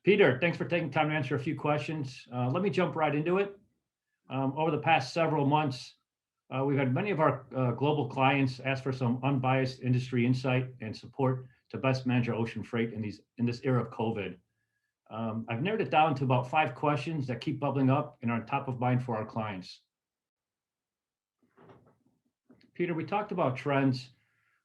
Peter, thanks for taking time to answer a few questions. Let me jump right into it. Over the past several months, we've had many of our global clients ask for some unbiased industry insight and support to best manage our ocean freight in this era of COVID. I've narrowed it down to about 5 questions that keep bubbling up and are on top of mind for our clients. Peter, we talked about trends.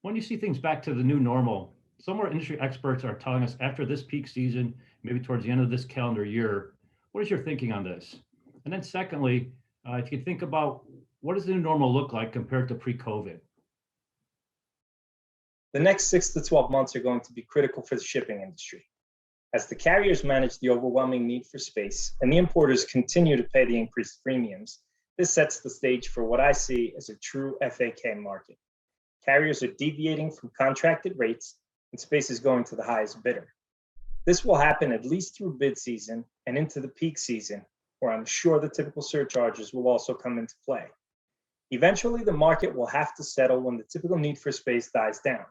When you see things back to the new normal, some of our industry experts are telling us after this peak season, maybe towards the end of this calendar year, what is your thinking on this? And then secondly, if you think about what does the new normal look like compared to pre-COVID? The next 6 to 12 months are going to be critical for the shipping industry. As the carriers manage the overwhelming need for space and the importers continue to pay the increased premiums, this sets the stage for what I see as a true FAK market. Carriers are deviating from contracted rates and space is going to the highest bidder. This will happen at least through bid season and into the peak season, where I'm sure the typical surcharges will also come into play. Eventually, the market will have to settle when the typical need for space dies down,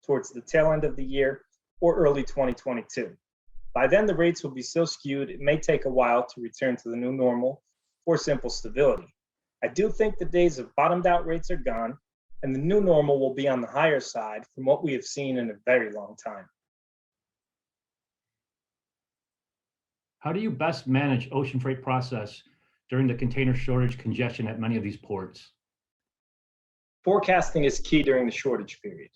towards the tail end of the year or early 2022. By then, the rates will be so skewed, it may take a while to return to the new normal or simple stability. I do think the days of bottomed out rates are gone, and the new normal will be on the higher side from what we have seen in a very long time. How do you best manage ocean freight process during the container shortage congestion at many of these ports? Forecasting is key during the shortage period.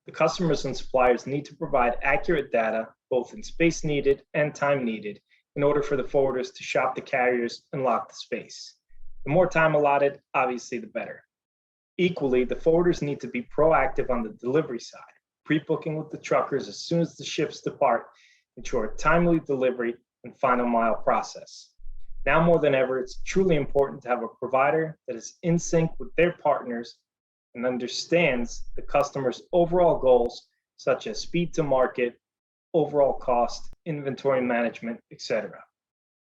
The customers and suppliers need to provide accurate data, both in space needed and time needed, in order for the forwarders to shop the carriers and lock the space. The more time allotted, obviously, the better. Equally, the forwarders need to be proactive on the delivery side, pre-booking with the truckers as soon as the ships depart, ensure timely delivery and final mile process. Now more than ever, it's truly important to have a provider that is in sync with their partners and understands the customer's overall goals, such as speed to market, overall cost, inventory management, etc.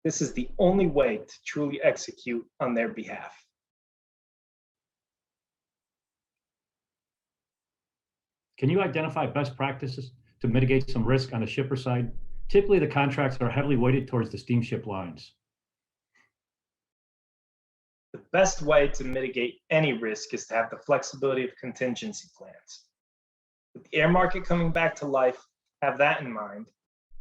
This is the only way to truly execute on their behalf. Can you identify best practices to mitigate some risk on the shipper side? Typically, the contracts are heavily weighted towards the steamship lines. The best way to mitigate any risk is to have the flexibility of contingency plans. With the air market coming back to life, have that in mind.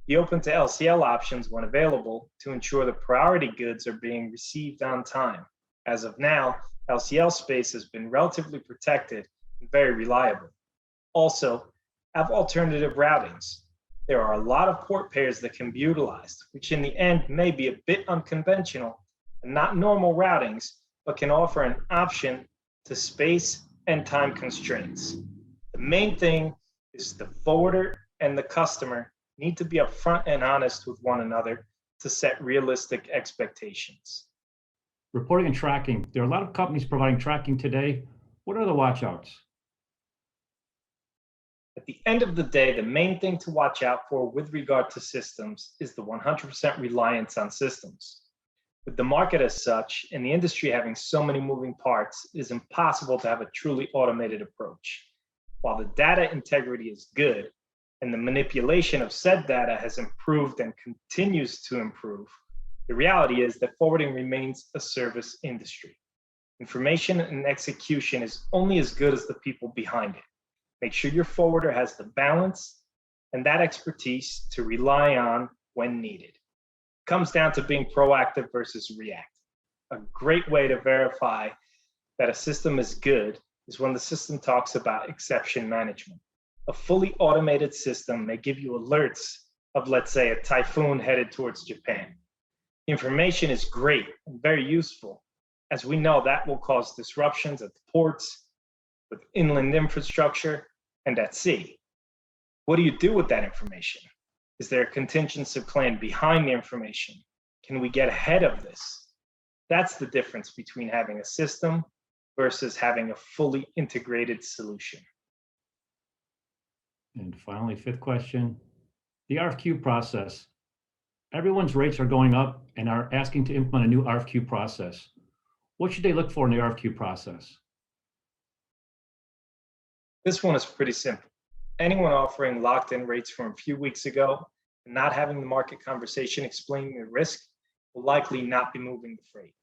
Be open to LCL options when available to ensure the priority goods are being received on time. As of now, LCL space has been relatively protected and very reliable. Also, have alternative routings. There are a lot of port pairs that can be utilized, which in the end may be a bit unconventional and not normal routings, but can offer an option to space and time constraints. The main thing is the forwarder and the customer need to be upfront and honest with one another to set realistic expectations. Reporting and tracking. There are a lot of companies providing tracking today. What are the watchouts? At the end of the day, the main thing to watch out for with regard to systems is the 100% reliance on systems. With the market as such, and the industry having so many moving parts, it is impossible to have a truly automated approach. While the data integrity is good, and the manipulation of said data has improved and continues to improve, the reality is that forwarding remains a service industry. Information and execution is only as good as the people behind it. Make sure your forwarder has the balance and that expertise to rely on when needed. It comes down to being proactive versus reactive. A great way to verify that a system is good is when the system talks about exception management. A fully automated system may give you alerts of, let's say, a typhoon headed towards Japan. Information is great and very useful, as we know that will cause disruptions at the ports, with inland infrastructure, and at sea. What do you do with that information? Is there a contingency plan behind the information? Can we get ahead of this? That's the difference between having a system versus having a fully integrated solution. And finally, 5th question, the RFQ process. Everyone's rates are going up and are asking to implement a new RFQ process. What should they look for in the RFQ process? This one is pretty simple. Anyone offering locked-in rates from a few weeks ago and not having the market conversation explaining the risk will likely not be moving the freight.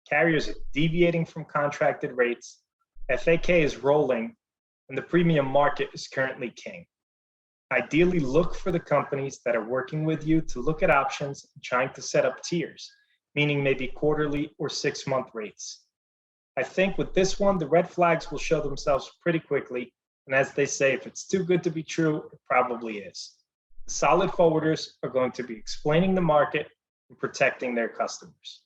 Carriers are deviating from contracted rates, FAK is rolling, and the premium market is currently king. Ideally, look for the companies that are working with you to look at options and trying to set up tiers, meaning maybe quarterly or 6-month rates. I think with this one, the red flags will show themselves pretty quickly. And as they say, if it's too good to be true, it probably is. The solid forwarders are going to be explaining the market and protecting their customers.